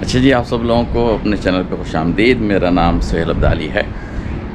अच्छा जी, आप सब लोगों को अपने चैनल पे खुशामदीद। मेरा नाम सुहेल अब्दाली है।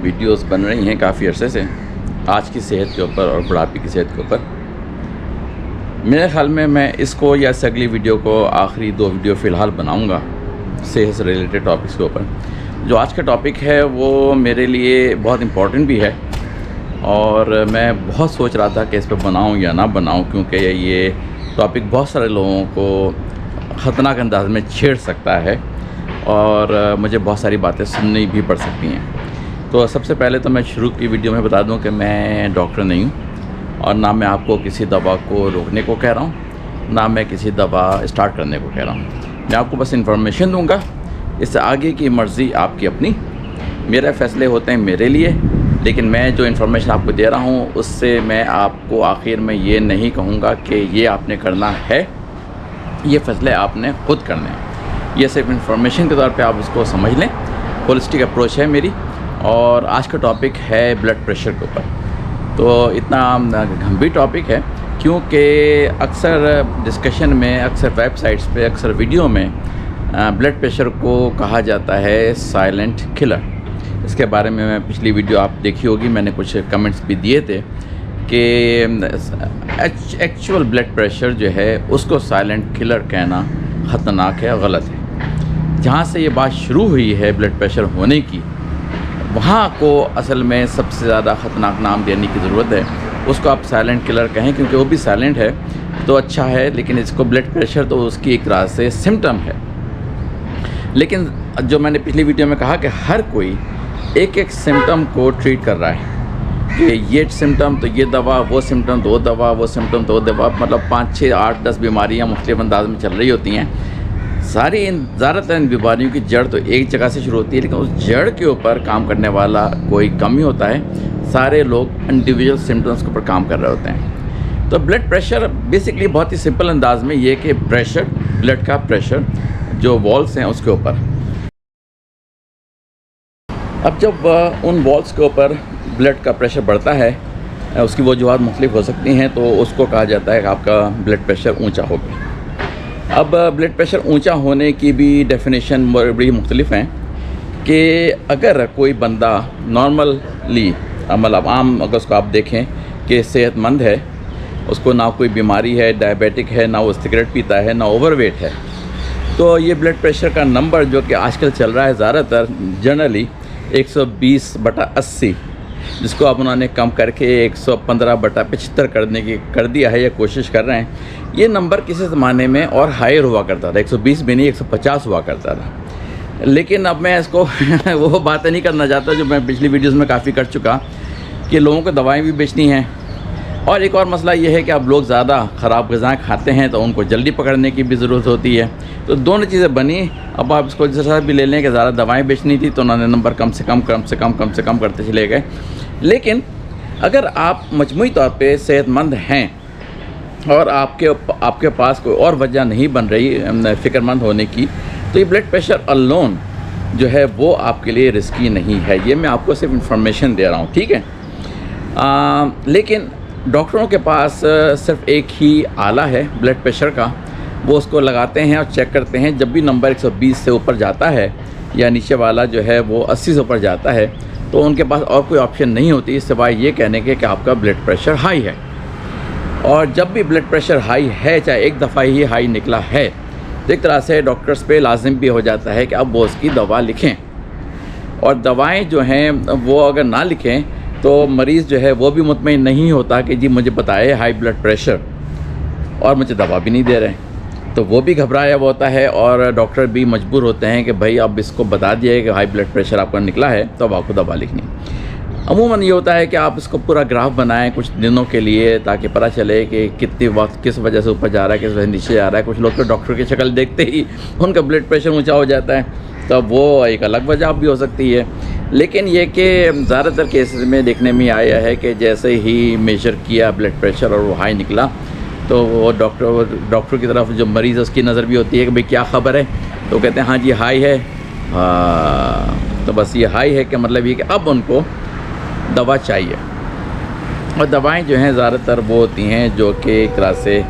वीडियोस बन रही हैं काफ़ी अरसे से आज की सेहत के ऊपर और बुढ़ापे की सेहत के ऊपर। मेरे ख़्याल में मैं इसको या इससे अगली वीडियो को आखिरी 2 वीडियो फ़िलहाल बनाऊंगा सेहत से रिलेटेड टॉपिक्स के ऊपर। जो आज का टॉपिक है वो मेरे लिए बहुत इम्पोर्टेंट भी है और मैं बहुत सोच रहा था कि इस पर बनाऊँ या ना बनाऊँ, क्योंकि ये टॉपिक बहुत सारे लोगों को ख़तरनाक अंदाज में छेड़ सकता है और मुझे बहुत सारी बातें सुननी भी पड़ सकती हैं। तो सबसे पहले तो मैं शुरू की वीडियो में बता दूं कि मैं डॉक्टर नहीं हूं और ना मैं आपको किसी दवा को रोकने को कह रहा हूं, ना मैं किसी दवा स्टार्ट करने को कह रहा हूं। मैं आपको बस इन्फॉर्मेशन दूंगा, इससे आगे की मर्ज़ी आपकी अपनी। मेरे फ़ैसले होते हैं मेरे लिए, लेकिन मैं जो इन्फॉर्मेशन आपको दे रहा हूं उससे मैं आपको आखिर में ये नहीं कहूँगा कि ये आपने करना है, ये फ़ैसले आपने ख़ुद करने हैं। ये सिर्फ इन्फॉर्मेशन के तौर पे आप इसको समझ लें। होलिस्टिक अप्रोच है मेरी। और आज का टॉपिक है ब्लड प्रेशर के ऊपर। तो इतना गंभीर टॉपिक है क्योंकि अक्सर डिस्कशन में, अक्सर वेबसाइट्स पे, अक्सर वीडियो में ब्लड प्रेशर को कहा जाता है साइलेंट किलर। इसके बारे में मैं पिछली वीडियो आप देखी होगी, मैंने कुछ कमेंट्स भी दिए थे कि एक्चुअल ब्लड प्रेशर जो है उसको साइलेंट किलर कहना ख़तरनाक है, गलत है। जहाँ से ये बात शुरू हुई है ब्लड प्रेशर होने की, वहाँ को असल में सबसे ज़्यादा ख़तरनाक नाम देने की ज़रूरत है। उसको आप साइलेंट किलर कहें क्योंकि वो भी साइलेंट है तो अच्छा है, लेकिन इसको ब्लड प्रेशर तो उसकी एक तरह से सिम्टम है। लेकिन जो मैंने पिछली वीडियो में कहा कि हर कोई एक एक सिम्टम को ट्रीट कर रहा है कि ये सिम्टम तो ये दवा, वो सिम्टम तो वो दवा, वो सिम्टम तो वो दवा, मतलब 5, 6, 8, 10 बीमारियाँ मुख्तलिफ अंदाज में चल रही होती हैं। सारी ज़्यादातर इन बीमारियों की जड़ तो एक जगह से शुरू होती है, लेकिन उस जड़ के ऊपर काम करने वाला कोई कम ही होता है। सारे लोग इंडिविजुअल सिम्टम्स के ऊपर काम कर रहे होते हैं। तो ब्लड प्रेशर बेसिकली बहुत ही सिंपल अंदाज में ये कि प्रेशर, ब्लड का प्रेशर जो वॉल्स हैं उसके ऊपर। अब जब उन वॉल्स के ऊपर ब्लड का प्रेशर बढ़ता है, उसकी वजूहत मुख्तलिफ हो सकती हैं, तो उसको कहा जाता है कि आपका ब्लड प्रेशर ऊंचा हो गया। अब ब्लड प्रेशर ऊंचा होने की भी डेफिनेशन बड़ी मुख्तलिफ हैं कि अगर कोई बंदा नॉर्मली, मतलब आम अगर उसको आप देखें कि सेहतमंद है, उसको ना कोई बीमारी है, डायबिटिक है, ना वो सिगरेट पीता है, ना ओवरवेट है, तो ये ब्लड प्रेशर का नंबर जो कि आजकल चल रहा है ज़्यादातर जनरली 120/80, जिसको अब उन्होंने कम करके 115/75 कर दिया है या कोशिश कर रहे हैं। ये नंबर किसी ज़माने में और हायर हुआ करता था, 120 भी नहीं 150 हुआ करता था। लेकिन अब मैं इसको वो बातें नहीं करना चाहता जो मैं पिछली वीडियोस में काफ़ी कर चुका, कि लोगों को दवाएं भी बेचनी हैं। और एक और मसला ये है कि अब लोग ज़्यादा ख़राब ग़िज़ाएँ खाते हैं तो उनको जल्दी पकड़ने की भी ज़रूरत होती है। तो दोनों चीज़ें बनी। अब आप इसको जैसा भी ले लें कि ज़्यादा दवाएं बेचनी थी तो उन्होंने नंबर कम से कम करते चले गए। लेकिन अगर आप मजमूई तौर पे सेहतमंद हैं और आपके पास कोई और वजह नहीं बन रही फ़िक्रमंद होने की, तो ये ब्लड प्रेशर अलोन जो है वो आपके लिए रिस्की नहीं है। ये मैं आपको सिर्फ इन्फॉर्मेशन दे रहा हूँ, ठीक है। लेकिन डॉक्टरों के पास सिर्फ एक ही आला है ब्लड प्रेशर का, वो उसको लगाते हैं और चेक करते हैं। जब भी नंबर 120 से ऊपर जाता है या नीचे वाला जो है वो 80 से ऊपर जाता है, तो उनके पास और कोई ऑप्शन नहीं होती सिवाय ये कहने के कि आपका ब्लड प्रेशर हाई है। और जब भी ब्लड प्रेशर हाई है, चाहे एक दफ़ा ही हाई निकला है, तो एक तरह से डॉक्टर्स पे लाजिम भी हो जाता है कि अब वो उसकी दवा लिखें। और दवाएँ जो हैं वो अगर ना लिखें तो मरीज़ जो है वो भी मुतमईन नहीं होता कि जी मुझे बताए हाई ब्लड प्रेशर और मुझे दवा भी नहीं दे रहे हैं, तो वो भी घबराया हुआ होता है और डॉक्टर भी मजबूर होते हैं कि भाई अब इसको बता दिया कि हाई ब्लड प्रेशर आपका निकला है तो अब आपको दवा लिखनी। अमूमन ये होता है कि आप इसको पूरा ग्राफ बनाएं कुछ दिनों के लिए ताकि पता चले कि कितनी वक्त किस वजह से ऊपर जा रहा है, किस वजह से नीचे जा रहा है। कुछ लोग तो डॉक्टर की शक्ल देखते ही उनका ब्लड प्रेशर ऊँचा हो जाता है, तो वो एक अलग वजह भी हो सकती है। लेकिन ये कि ज़्यादातर केसेस में देखने में आया है कि जैसे ही मेजर किया ब्लड प्रेशर और वो हाई निकला, तो वो डॉक्टर की तरफ जो मरीज़ है उसकी नज़र भी होती है कि भाई क्या ख़बर है, तो कहते हैं हाँ जी हाई है। तो बस ये हाई है कि मतलब ये कि अब उनको दवा चाहिए। और दवाएं जो हैं ज़्यादातर वो होती हैं जो कि एक तरह से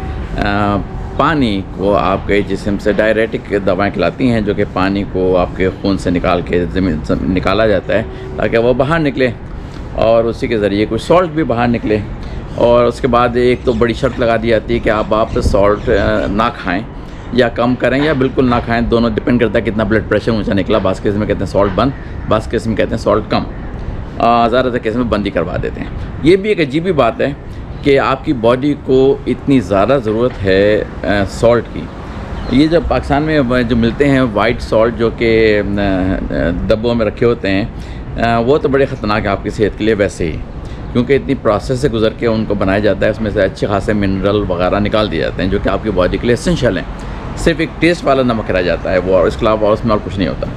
पानी को आपके जिस्म से डायरेटिक दवाएं खिलाती हैं, जो कि पानी को आपके खून से निकाल के ज़मीन से निकाला जाता है ताकि वो बाहर निकले और उसी के ज़रिए कुछ सॉल्ट भी बाहर निकले। और उसके बाद एक तो बड़ी शर्त लगा दी जाती है कि आप सॉल्ट ना खाएं या कम करें या बिल्कुल ना खाएं, दोनों डिपेंड करता है कितना ब्लड प्रेशर ऊँचा निकला। बास केस में कहते हैं सॉल्ट बंद, बास केस में कहते हैं सॉल्ट कम, ज़्यादातर केस में बंद ही करवा देते हैं। ये भी एक अजीब बात है कि आपकी बॉडी को इतनी ज़्यादा ज़रूरत है सॉल्ट की। ये जब पाकिस्तान में जो मिलते हैं वाइट सॉल्ट जो कि डब्बों में रखे होते हैं, वो तो बड़े ख़तरनाक है आपकी सेहत के लिए वैसे ही, क्योंकि इतनी प्रोसेस से गुजर के उनको बनाया जाता है, उसमें से अच्छे खासे मिनरल वगैरह निकाल दिए जाते हैं जो कि आपकी बॉडी के लिए एसेंशियल हैं। सिर्फ एक टेस्ट वाला नमक रह जाता है वो, और इसके अलावा उसमें और कुछ नहीं होता।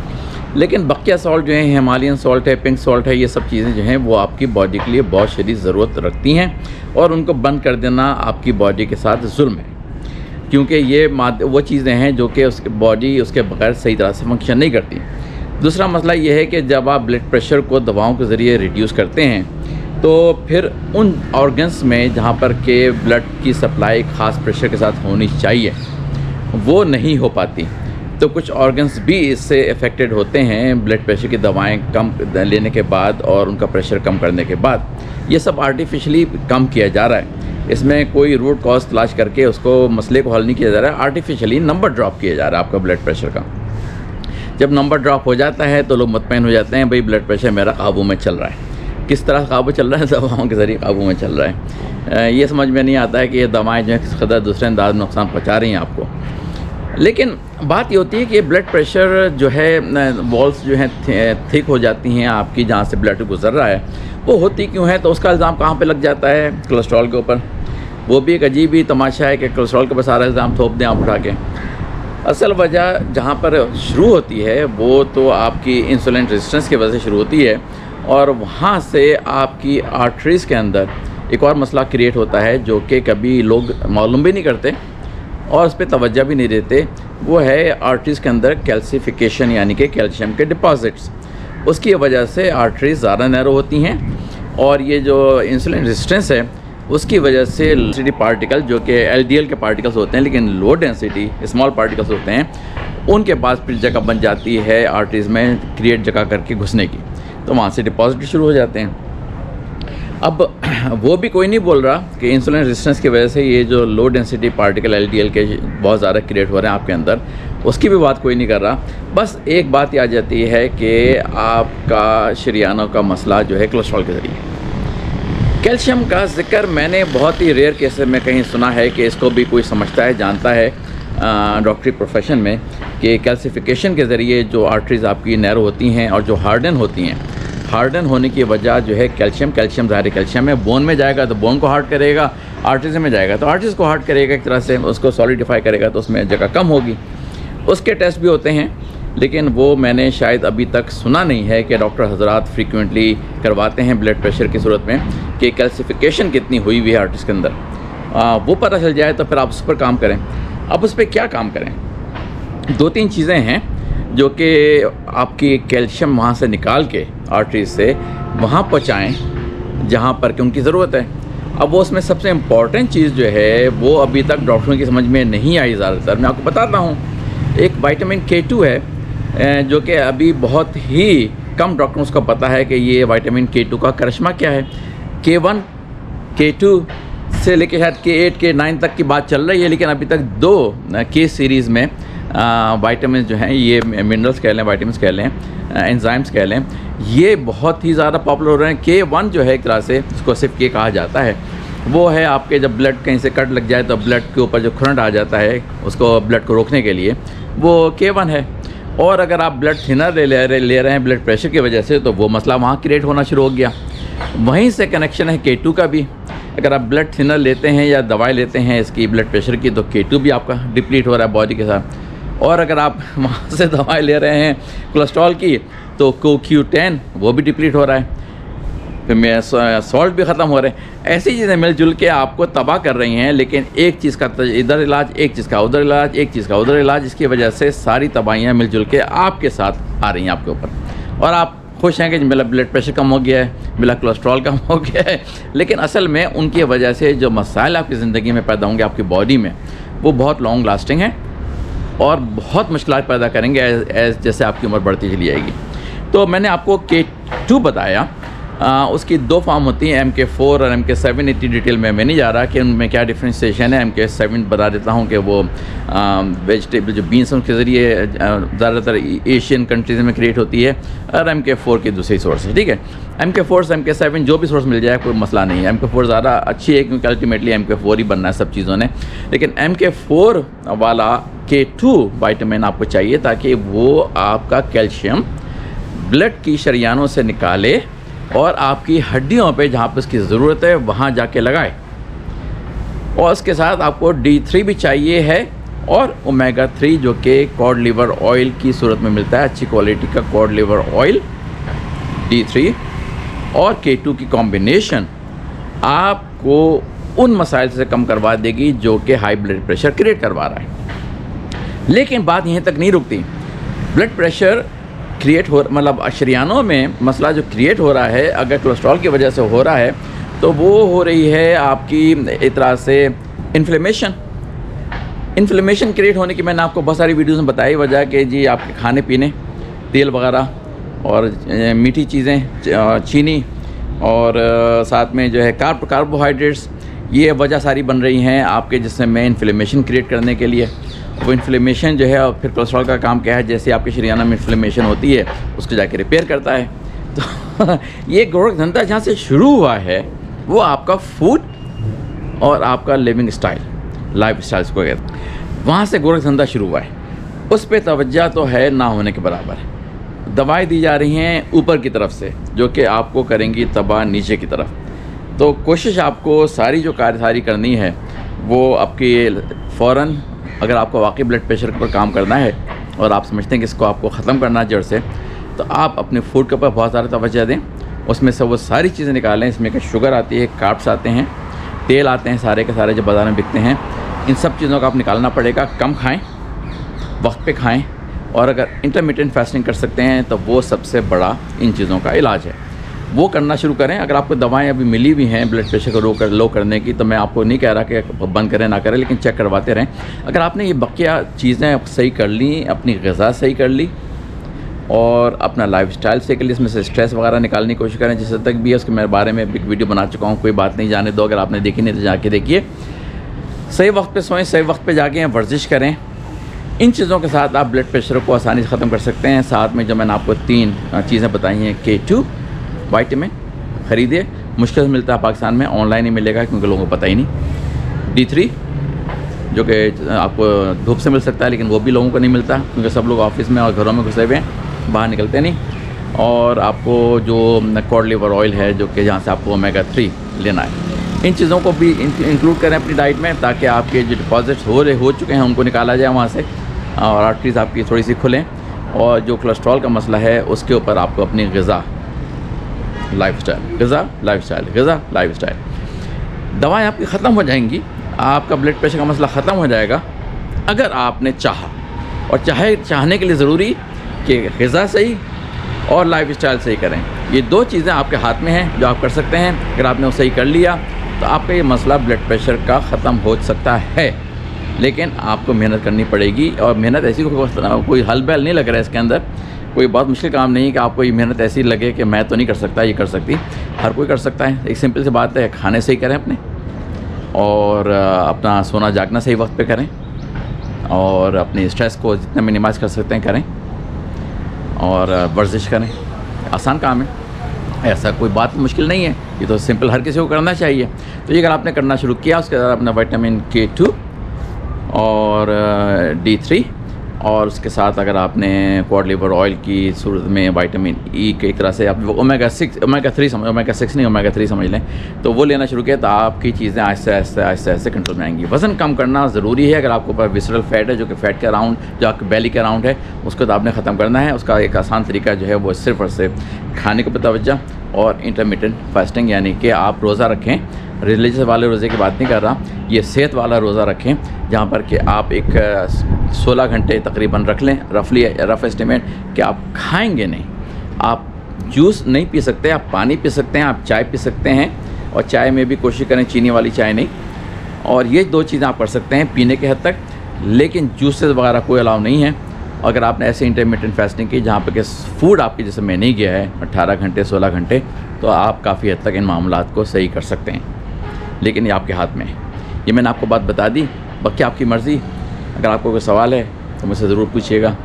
लेकिन बकिया सॉल्ट जो है, हिमालयन सॉल्ट है, पिंक सॉल्ट है, ये सब चीज़ें जो हैं वो आपकी बॉडी के लिए बहुत शदीद ज़रूरत रखती हैं, और उनको बंद कर देना आपकी बॉडी के साथ जुल्म है, क्योंकि ये वो चीज़ें हैं जो कि उसके बॉडी उसके बगैर सही तरह से फंक्शन नहीं करती। दूसरा मसला ये है कि जब आप ब्लड प्रेशर को दवाओं के ज़रिए रिड्यूस करते हैं तो फिर उन ऑर्गन्स में जहाँ पर के ब्लड की सप्लाई ख़ास प्रेशर के साथ होनी चाहिए वो नहीं हो पाती, तो कुछ ऑर्गन्स भी इससे अफेक्टेड होते हैं ब्लड प्रेशर की दवाएं कम लेने के बाद और उनका प्रेशर कम करने के बाद। ये सब आर्टिफिशियली कम किया जा रहा है, इसमें कोई रूट कॉज तलाश करके उसको मसले को हल नहीं किया जा रहा है। आर्टिफिशियली नंबर ड्रॉप किया जा रहा है आपका ब्लड प्रेशर का। जब नंबर ड्रॉप हो जाता है तो लोग मुतमईन हो जाते हैं, भाई ब्लड प्रेशर मेरा काबू में चल रहा है। किस तरह काबू चल रहा है? दवाओं के ज़रिए काबू में चल रहा है। ये समझ में नहीं आता है कि ये दवाएँ जो है किस कदर दूसरे अंदाज में नुकसान पहुँचा रही हैं आपको। लेकिन बात ये होती है कि ब्लड प्रेशर जो है, वॉल्स जो हैं थिक हो जाती हैं आपकी, जहाँ से ब्लड गुजर रहा है, वो होती क्यों है? तो उसका इल्ज़ाम कहाँ पे लग जाता है? कोलेस्ट्रॉल के ऊपर। वो भी एक अजीब ही तमाशा है कि कोलेस्ट्रॉल के ऊपर सारा इल्ज़ाम थोप दें आप उठा के। असल वजह जहाँ पर शुरू होती है वो तो आपकी इंसुलिन रेजिस्टेंस की वजह से शुरू होती है, और वहाँ से आपकी आर्टरीज़ के अंदर एक और मसला क्रिएट होता है जो कि कभी लोग मालूम भी नहीं करते और उस पर तवज्जो भी नहीं देते। वो है आर्टरीज़ के अंदर कैल्सिफिकेशन, यानी कि कैल्शियम के डिपॉजिट्स। उसकी वजह से आर्टरीज़ ज़्यादा नैरो होती हैं, और ये जो इंसुलिन रेजिस्टेंस है उसकी वजह से डेंसिटी पार्टिकल जो कि एलडीएल के पार्टिकल्स होते हैं लेकिन लो डेंसिटी स्मॉल पार्टिकल्स होते हैं, उनके पास फिर जगह बन जाती है आर्टरीज़ में क्रिएट जगह करके घुसने की, तो वहाँ से डिपॉजिट शुरू हो जाते हैं। अब वो भी कोई नहीं बोल रहा कि इंसुलिन रेजिस्टेंस की वजह से ये जो लो डेंसिटी पार्टिकल एलडीएल के बहुत ज़्यादा क्रिएट हो रहे हैं आपके अंदर, उसकी भी बात कोई नहीं कर रहा। बस एक बात ही आ जाती है कि आपका शरीयानों का मसला जो है कोलेस्ट्रॉल के ज़रिए। कैल्शियम का जिक्र मैंने बहुत ही रेयर केसेस में कहीं सुना है कि इसको भी कोई समझता है, जानता है डॉक्टरी प्रोफेशन में, कि कैल्सिफिकेशन के ज़रिए जो आर्टरीज़ आपकी नैरो होती हैं और जो हार्डन होती हैं, हार्डन होने की वजह जो है कैल्शियम ज़ाहिर कैल्शियम है, बोन में जाएगा तो बोन को हार्ड करेगा, आर्टरीज़ में जाएगा तो आर्टरीज़ को हार्ड करेगा, एक तरह से उसको सॉलिडिफाई करेगा तो उसमें जगह कम होगी। उसके टेस्ट भी होते हैं, लेकिन वो मैंने शायद अभी तक सुना नहीं है कि डॉक्टर हजरात फ्रीक्वेंटली करवाते हैं ब्लड प्रेशर की सूरत में कि कैल्सिफिकेशन कितनी हुई हुई है आर्टरीज़ के अंदर। वो पता चल जाए तो फिर आप उस पर काम करें। अब उस पर क्या काम करें? 2-3 चीज़ें हैं जो कि आपकी कैल्शियम वहाँ से निकाल के आर्टरीज से वहाँ पहुँचाएँ जहाँ पर कि उनकी ज़रूरत है। अब वो उसमें सबसे इम्पॉर्टेंट चीज़ जो है वो अभी तक डॉक्टरों की समझ में नहीं आई ज़्यादातर। मैं आपको बताता हूँ, एक विटामिन K2 है जो कि अभी बहुत ही कम डॉक्टर्स को पता है कि ये विटामिन K2 का करिश्मा क्या है। K1 K2 से लेके शायद K8 K9 तक की बात चल रही है, लेकिन अभी तक 2 K सीरीज़ में विटामिन जो हैं, ये मिनरल्स कह लें, विटामिन्स कह लें, एंजाइम्स कह लें, ये बहुत ही ज़्यादा पॉपुलर हो रहे हैं। K1 जो है एक तरह से उसको सिर्फ K कहा जाता है, वो है आपके जब ब्लड कहीं से कट लग जाए तो ब्लड के ऊपर जो करंट आ जाता है उसको ब्लड को रोकने के लिए, वो K1 है। और अगर आप ब्लड थिनर ले रहे हैं ब्लड प्रेशर की वजह से, तो वो मसला वहाँ क्रिएट होना शुरू हो गया। वहीं से कनेक्शन है K2 का भी। अगर आप ब्लड थिनर लेते हैं या दवाई लेते हैं इसकी ब्लड प्रेशर की, तो K2 भी आपका डिप्लीट हो रहा है बॉडी के साथ। और अगर आप वहाँ से दवाई ले रहे हैं कोलेस्ट्रॉल की, तो Q10 वो भी डिप्लीट हो रहा है, फिर में सॉल्ट भी ख़त्म हो रहे हैं। ऐसी चीज़ें मिलजुल के आपको तबाह कर रही हैं। लेकिन एक चीज़ का इधर इलाज, एक चीज़ का उधर इलाज, एक चीज़ का उधर इलाज, इसकी वजह से सारी तबाहियाँ मिलजुल के आपके साथ आ रही हैं आपके ऊपर। और आप खुश हैं कि मेरा ब्लड प्रेशर कम हो गया है, मेरा कोलेस्ट्रॉल कम हो गया है, लेकिन असल में उनकी वजह से जो मसाइल आपकी ज़िंदगी में पैदा होंगे आपकी बॉडी में, वो बहुत लॉन्ग लास्टिंग है और बहुत मुश्किलात पैदा करेंगे एज जैसे आपकी उम्र बढ़ती चली जाएगी। तो मैंने आपको K2 बताया, उसकी 2 फॉर्म होती हैं, MK4 और MK7। इतनी डिटेल में मैं नहीं जा रहा कि उनमें क्या डिफ्रेंशिएशन है। MK7 बता देता हूँ कि वो वेजिटेबल जो बीन्स हैं उसके ज़रिए ज़्यादातर एशियन कंट्रीज़ में क्रिएट होती है, और MK4 की दूसरी सोर्स है। ठीक है, MK4 से MK7 जो भी सोर्स मिल जाए कोई मसला नहीं है। MK4 ज़्यादा अच्छी है क्योंकि अल्टीमेटली MK4 ही बनना है सब चीज़ों ने, लेकिन MK4 वाला K2 विटामिन आपको चाहिए ताकि वो आपका कैल्शियम ब्लड की शरियानों से निकाले और आपकी हड्डियों पे जहाँ पे उसकी ज़रूरत है वहाँ जाके लगाए। और उसके साथ आपको D3 भी चाहिए है, और ओमेगा 3 जो कि कॉड लिवर ऑयल की सूरत में मिलता है, अच्छी क्वालिटी का कॉड लिवर ऑयल। D3 और K2 की कॉम्बिनेशन आपको उन मसाइल से कम करवा देगी जो कि हाई ब्लड प्रेशर क्रिएट करवा रहा है। लेकिन बात यहीं तक नहीं रुकती। ब्लड प्रेशर क्रिएट हो, मतलब शरियानों में मसला जो क्रिएट हो रहा है, अगर कोलेस्ट्रॉल की वजह से हो रहा है तो वो हो रही है आपकी एक तरह से इन्फ्लेमेशन क्रिएट होने की। मैंने आपको बहुत सारी वीडियोस में बताई वजह कि जी आपके खाने पीने, तेल वगैरह और मीठी चीज़ें, चीनी और साथ में जो है कार्बोहाइड्रेट्स, ये वजह सारी बन रही हैं आपके जिसमें में इन्फ्लेमेशन क्रिएट करने के लिए। वो इन्फ्लेमेशन जो है, और फिर कोलेस्ट्रॉल का काम क्या है, जैसे आपके शरीयाना में इन्फ्लेमेशन होती है उसको जाके रिपेयर करता है। तो ये गोरख धंधा जहाँ से शुरू हुआ है वो आपका फूड और आपका लिविंग स्टाइल, लाइफ स्टाइल्स को कहते हैं, वहाँ से गोरख धंधा शुरू हुआ है। उस पर तवज्जो तो है ना होने के बराबर है। दवाएं दी जा रही हैं ऊपर की तरफ से जो कि आपको करेंगी तबाह नीचे की तरफ। तो कोशिश आपको सारी जो सारी करनी है वो आपकी फ़ौरन, अगर आपको वाकई ब्लड प्रेशर पर काम करना है और आप समझते हैं कि इसको आपको ख़त्म करना है जड़ से, तो आप अपने फूड के ऊपर बहुत ज़्यादा तवज्जो दें। उसमें से वो सारी चीज़ें निकालें। इसमें कि शुगर आती है, कार्ब्स आते हैं, तेल आते हैं, सारे के सारे जो बाज़ार में बिकते हैं, इन सब चीज़ों का आप निकालना पड़ेगा। कम खाएँ, वक्त पे खाएँ, और अगर इंटरमिटेंट फास्टिंग कर सकते हैं तो वो सबसे बड़ा इन चीज़ों का इलाज है, वो करना शुरू करें। अगर आपको दवाएं अभी मिली भी हैं ब्लड प्रेशर को लो करने की, तो मैं आपको नहीं कह रहा कि बंद करें ना करें, लेकिन चेक करवाते रहें। अगर आपने ये बकिया चीज़ें सही कर ली, अपनी ग़िज़ा सही कर ली और अपना लाइफस्टाइल सही कर ली, इसमें से स्ट्रेस वगैरह निकालने की कोशिश करें। जिस तक भी है उसके मेरे बारे में एक वीडियो बना चुका हूँ, कोई बात नहीं, जाने दो। अगर आपने देखी नहीं तो जाके देखिए। सही वक्त पे सोएं, सही वक्त पे जाके वर्जिश करें। इन चीज़ों के साथ आप ब्लड प्रेशर को आसानी से ख़त्म कर सकते हैं। साथ में जो मैंने आपको 3 चीज़ें बताई हैं, K2 विटामिन ख़रीदिए, मुश्किल से मिलता है पाकिस्तान में, ऑनलाइन ही मिलेगा क्योंकि लोगों को पता ही नहीं। D3 जो कि आपको धूप से मिल सकता है, लेकिन वो भी लोगों को नहीं मिलता क्योंकि सब लोग ऑफिस में और घरों में घुसे हुए हैं, बाहर निकलते नहीं। और आपको जो कॉड लिवर ऑयल है जो कि जहाँ से आपको ओमेगा 3 लेना है, इन चीज़ों को भी इंक्लूड करें अपनी डाइट में, ताकि आपके जो डिपॉजिट्स हो चुके हैं उनको निकाला जाए वहाँ से, और आर्टरीज आपकी थोड़ी सी खुलें। और जो कोलेस्ट्रॉल का मसला है उसके ऊपर आपको अपनी ग़िज़ा, लाइफस्टाइल, दवाएं आपकी ख़त्म हो जाएंगी, आपका ब्लड प्रेशर का मसला ख़त्म हो जाएगा अगर आपने चाहा। और चाहने के लिए ज़रूरी कि ग़िज़ा सही और लाइफस्टाइल सही करें। ये 2 चीज़ें आपके हाथ में हैं जो आप कर सकते हैं। अगर आपने वो सही कर लिया तो आपका ये मसला ब्लड प्रेशर का ख़त्म हो सकता है, लेकिन आपको मेहनत करनी पड़ेगी। और मेहनत ऐसी कोई हल बैल नहीं लग रहा है इसके अंदर, कोई बहुत मुश्किल काम नहीं है कि आपको ये मेहनत ऐसी लगे कि मैं तो नहीं कर सकता, ये कर सकती, हर कोई कर सकता है। एक सिंपल सी बात है, खाने सही करें अपने, और अपना सोना जागना सही वक्त पे करें, और अपने स्ट्रेस को जितना मिनिमाइज़ कर सकते हैं करें, और वर्जिश करें। आसान काम है, ऐसा कोई बात मुश्किल नहीं है, ये तो सिंपल हर किसी को करना चाहिए। तो ये अगर आपने करना शुरू किया, उसके बाद अपना विटामिन K2 और D3, और उसके साथ अगर आपने कॉड लिवर ऑयल की सूरत में विटामिन E की तरह से आप ओमेगा 3 समझ लें, तो वो लेना शुरू किया, तो आपकी चीज़ें आहिस्ते आहिस्ते कंट्रोल में आएंगी। वज़न कम करना ज़रूरी है। अगर आपके ऊपर विसरल फैट है, जो कि फैट के अराउंड, जो आपके बेली के अराउंड है, उसको तो आपने ख़त्म करना है। उसका एक आसान तरीका जो है वो सिर्फ और सिर्फ खाने के ऊपर तवज्जो और इंटरमिटेंट फास्टिंग, यानी कि आप रोज़ा रखें। रिलीजियस वाले रोज़े की बात नहीं कर रहा, ये सेहत वाला रोज़ा रखें, जहाँ पर कि आप एक 16 घंटे तकरीबन रख लें, रफ एस्टिमेट, कि आप खाएंगे नहीं। आप जूस नहीं पी सकते, आप पानी पी सकते हैं, आप चाय पी सकते हैं, और चाय में भी कोशिश करें चीनी वाली चाय नहीं, और ये 2 चीज़ें आप कर सकते हैं पीने के हद तक, लेकिन जूसेस वगैरह कोई अलाउ नहीं है। अगर आपने ऐसे इंटरमिटेंट फास्टिंग की जहाँ पर कि फूड आपके जैसे में नहीं गया है 18 घंटे 16 घंटे, तो आप काफ़ी हद तक इन मामलात को सही कर सकते हैं, लेकिन ये आपके हाथ में है। ये मैंने आपको बात बता दी, बाकी आपकी मर्ज़ी। अगर आपको कोई सवाल है तो मुझसे ज़रूर पूछिएगा।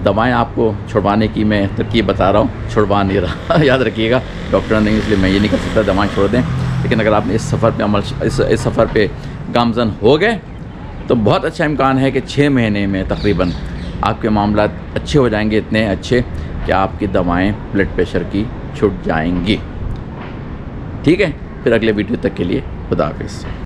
दवाएं आपको छुड़वाने की मैं तरकीब बता रहा हूँ, छुड़वा नहीं रहा याद रखिएगा, डॉक्टर नहीं, इसलिए मैं ये नहीं कर सकता दवाएं छोड़ दें। लेकिन अगर आपने इस सफ़र पे अमल इस सफ़र पे गामज़न हो गए तो बहुत अच्छा इम्कान है कि 6 महीने में तकरीबन आपके मामलात अच्छे हो जाएंगे, इतने अच्छे कि आपकी दवाएं ब्लड प्रेशर की छूट जाएंगी। ठीक है, फिर अगले वीडियो तक के लिए खुदा हाफिज़।